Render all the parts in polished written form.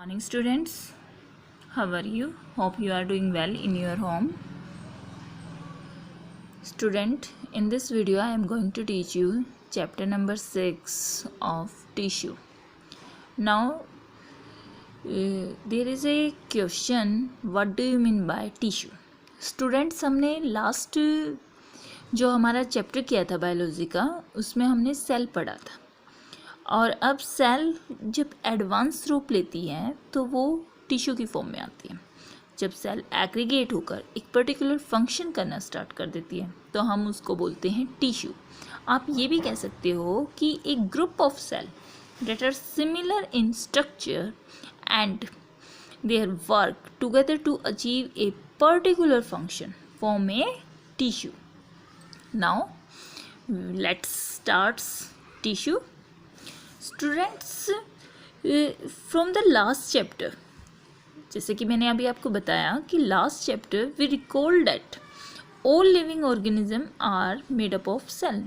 Morning students, how are you? Hope you are doing well in your home. Student, in this video I am going to teach you chapter number 6 of tissue. Now there is a question, what do you mean by tissue? Students, हमने last जो हमारा chapter किया था biology का उसमें हमने cell पढ़ा था और अब सेल जब एडवांस रूप लेती है तो वो टिश्यू की फॉर्म में आती है। जब सेल एग्रीगेट होकर एक पर्टिकुलर फंक्शन करना स्टार्ट कर देती है तो हम उसको बोलते हैं टिश्यू। आप ये भी कह सकते हो कि एक group of cell that are similar in structure and their work together to achieve a particular function form a tissue. Now let's start tissue. Students, from the last chapter, जैसे कि मैंने अभी आपको बताया कि last chapter we recall that all living organism are made up of cell.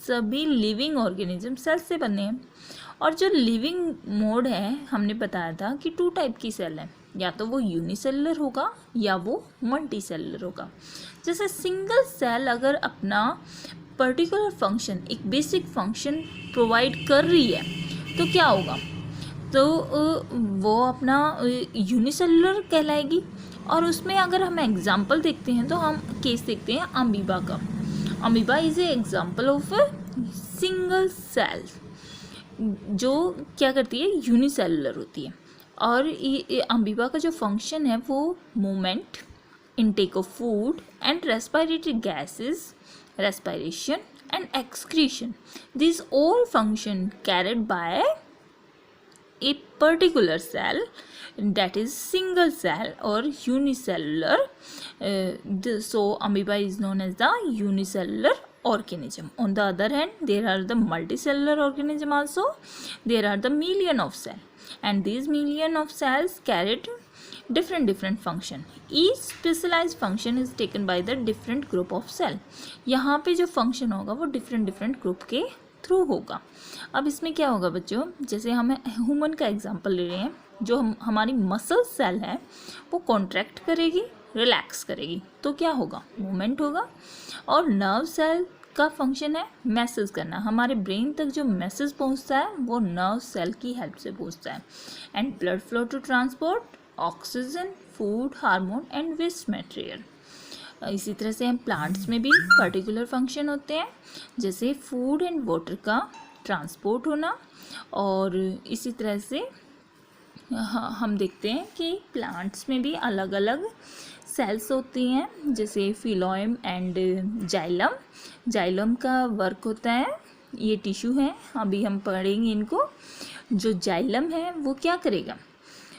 सभी living organism cell से बने हैं और जो लिविंग मोड है हमने बताया था कि 2 टाइप की सेल है, या तो वो यूनिसेलुलर होगा या वो मल्टी सेलुलर होगा। जैसे सिंगल सेल अगर अपना पर्टिकुलर फंक्शन, एक बेसिक फंक्शन प्रोवाइड कर रही है तो क्या होगा, तो वो अपना यूनिसेलुलर कहलाएगी। और उसमें अगर हम एग्जांपल देखते हैं तो हम केस देखते हैं अमीबा का। Amoeba is a example of a single cell जो क्या करती है, यूनिसेलुलर होती है। और अमीबा का जो फंक्शन है वो movement, intake of food and respiratory gases, respiration and excretion, these all function carried by a particular cell, that is single cell or unicellular. So amoeba is known as the unicellular organism. On the other hand, there are the multicellular organism also. There are the million of cells, and these million of cells carried different function. Each specialized function is taken by the different group of cell. यहाँ पे जो function होगा वो different group के through होगा। अब इसमें क्या होगा बच्चों, जैसे हम ह्यूमन का एग्जांपल ले रहे हैं, जो हमारी मसल सेल है वो कॉन्ट्रैक्ट करेगी, रिलैक्स करेगी, तो क्या होगा, मूवमेंट होगा। और नर्व सेल का फंक्शन है मैसेज करना, हमारे ब्रेन तक जो मैसेज पहुंचता है वो नर्व सेल की हेल्प से पहुंचता है। And blood flow to transport oxygen, food, hormone and waste material. इसी तरह से हम प्लांट्स में भी पर्टिकुलर फंक्शन होते हैं, जैसे फूड एंड वाटर का ट्रांसपोर्ट होना। और इसी तरह से हम देखते हैं कि प्लांट्स में भी अलग अलग सेल्स होती हैं, जैसे फिलोएम एंड जाइलम। जाइलम का वर्क होता है, ये टिश्यू है, अभी हम पढ़ेंगे इनको। जो जाइलम है वो क्या करेगा,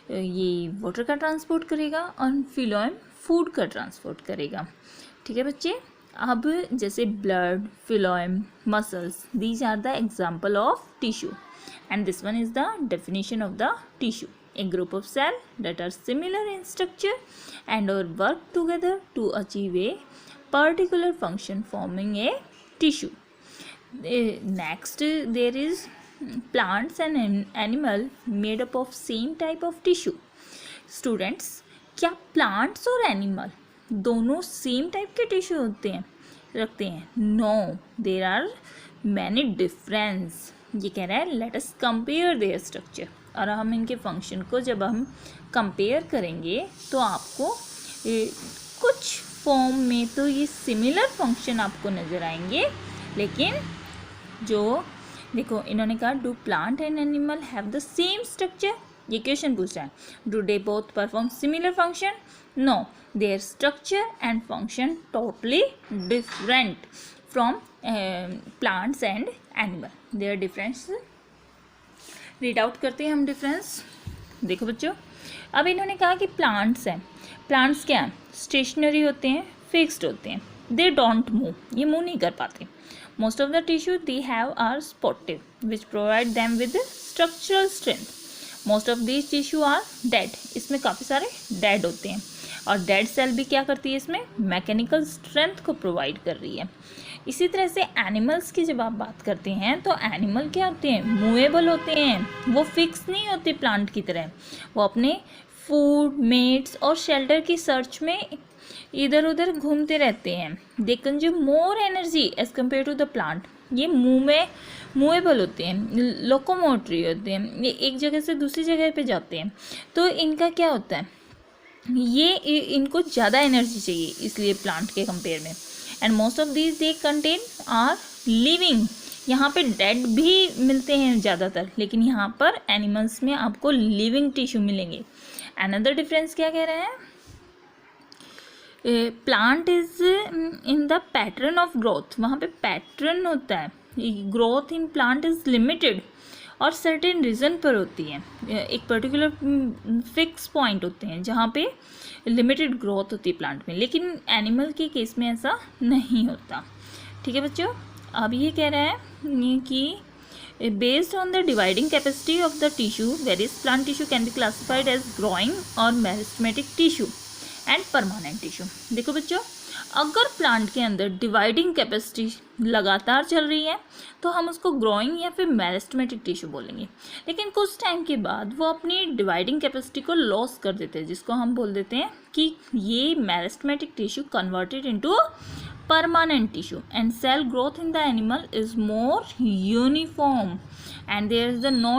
ये वाटर का ट्रांसपोर्ट करेगा और फिलोएम फूड का ट्रांसपोर्ट करेगा। ठीक है बच्चे। अब जैसे blood, phloem, muscles, these are the example of tissue and this one is the definition of the tissue, a group of cell that are similar in structure and or work together to achieve a particular function forming a tissue. Next there is plants and animal made up of same type of tissue. Students, क्या plants और animal दोनों same type के tissue होते हैं, रखते हैं? No, there are many difference. ये कह रहा है let us compare their structure, और हम इनके फंक्शन को जब हम कंपेयर करेंगे तो आपको कुछ फॉर्म में तो ये सिमिलर फंक्शन आपको नज़र आएंगे, लेकिन जो देखो इन्होंने कहा do plant and animal have the same structure, ये क्वेश्चन पूछा है। Do they both perform similar function? No, their structure and function totally different from plants and animal. Their difference read out करते हैं हम डिफरेंस। देखो बच्चों, अब इन्होंने कहा कि प्लांट्स हैं, प्लांट्स क्या हैं, स्टेशनरी होते हैं, फिक्स्ड होते हैं, दे डोंट मूव, ये मूव नहीं कर पाते। Most of the tissue they have are spotted, which provide them with structural strength. Most of these tissue are dead. इसमें काफ़ी सारे dead होते हैं और dead cell भी क्या करती है, इसमें मैकेनिकल स्ट्रेंथ को प्रोवाइड कर रही है। इसी तरह से एनिमल्स की जब आप बात करते हैं तो एनिमल क्या होते हैं, मूवेबल होते हैं, वो फिक्स नहीं होते प्लांट की तरह, वो अपने फूड, मेट्स और शेल्टर की सर्च में इधर उधर घूमते रहते हैं। They consume more energy as compare to the plant. ये मूवेबल होते हैं, लोकोमोटरी होते हैं, ये एक जगह से दूसरी जगह पे जाते हैं। तो इनका क्या होता है, ये इनको ज़्यादा एनर्जी चाहिए इसलिए प्लांट के कंपेयर में। And most of these they contain are living. यहाँ पे डेड भी मिलते हैं ज़्यादातर, लेकिन यहाँ पर एनिमल्स में आपको लिविंग टिश्यू मिलेंगे। अनदर डिफरेंस क्या कह रहे हैं, plant is in the pattern of growth. वहाँ पे पैटर्न होता है, growth in plant is limited और सर्टेन रीजन पर होती है। एक पर्टिकुलर फिक्स पॉइंट होते हैं जहाँ पे लिमिटेड ग्रोथ होती है प्लांट में, लेकिन एनिमल के केस में ऐसा नहीं होता। ठीक है बच्चों, अब ये कह रहा है कि based on the dividing capacity of the tissue various plant tissue can be classified as growing और meristematic tissue and permanent tissue. देखो बच्चों, अगर प्लांट के अंदर डिवाइडिंग कैपेसिटी लगातार चल रही है तो हम उसको ग्रोइंग या फिर मेरिस्टेमेटिक टिश्यू बोलेंगे, लेकिन कुछ टाइम के बाद वो अपनी डिवाइडिंग कैपेसिटी को लॉस कर देते हैं, जिसको हम बोल देते हैं कि ये meristematic tissue converted into permanent tissue, and cell growth in the animal is more uniform and there is the no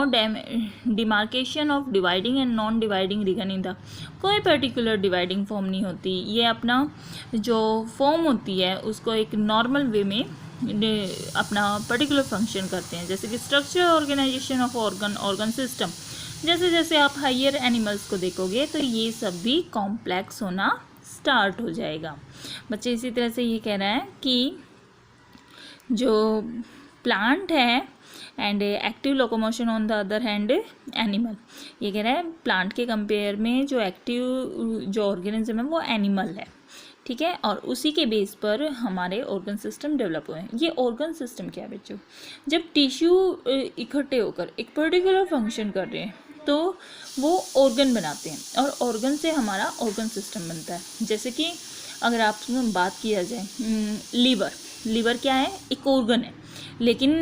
demarcation of dividing and non dividing region in the। कोई पर्टिकुलर डिवाइडिंग फॉर्म नहीं होती, ये अपना जो form होती है उसको एक नॉर्मल वे में अपना पर्टिकुलर फंक्शन करते हैं, जैसे कि structure organisation of organ system. जैसे जैसे आप हायर एनिमल्स को देखोगे तो ये सब भी कॉम्प्लेक्स होना स्टार्ट हो जाएगा। बच्चे इसी तरह से ये कह रहा है कि जो प्लांट है and active locomotion on the other hand animal, ये कह रहा है प्लांट के कंपेयर में जो एक्टिव जो ऑर्गेनिज्म है वो एनिमल है। ठीक है, और उसी के बेस पर हमारे ऑर्गन सिस्टम डेवलप हुए हैं। ये ऑर्गन सिस्टम क्या है बच्चों, जब टिश्यू इकट्ठे होकर एक पर्टिकुलर फंक्शन कर रहे हैं तो वो ऑर्गन बनाते हैं और ऑर्गन से हमारा ऑर्गन सिस्टम बनता है। जैसे कि अगर आप बात किया जाए लीवर क्या है, एक ऑर्गन है, लेकिन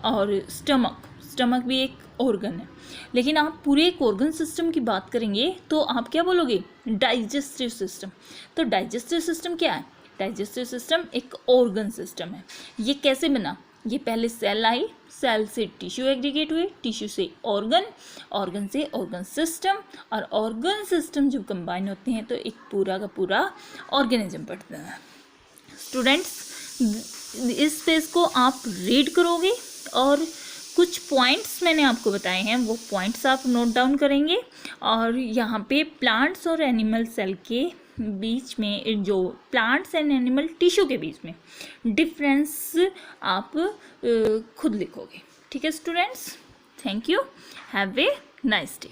और स्टमक भी एक ऑर्गन है, लेकिन आप पूरे एक ऑर्गन सिस्टम की बात करेंगे तो आप क्या बोलोगे, डाइजेस्टिव सिस्टम। तो डाइजेस्टिव सिस्टम क्या है, डाइजेस्टिव सिस्टम एक ऑर्गन सिस्टम है। ये कैसे बना, ये पहले सेल आई, सेल से टिश्यू एग्रीगेट हुए, टिश्यू से ऑर्गन, ऑर्गन से ऑर्गन सिस्टम, और ऑर्गन सिस्टम जब कंबाइन होते हैं तो एक पूरा का पूरा ऑर्गेनिज्म बनता है। स्टूडेंट्स, इस पेज को आप रीड करोगे और कुछ पॉइंट्स मैंने आपको बताए हैं, वो पॉइंट्स आप नोट डाउन करेंगे, और यहाँ पे प्लांट्स और एनिमल सेल के बीच में, जो प्लांट्स एंड एनिमल टिश्यू के बीच में डिफरेंस आप खुद लिखोगे। ठीक है students, thank you, have a nice day.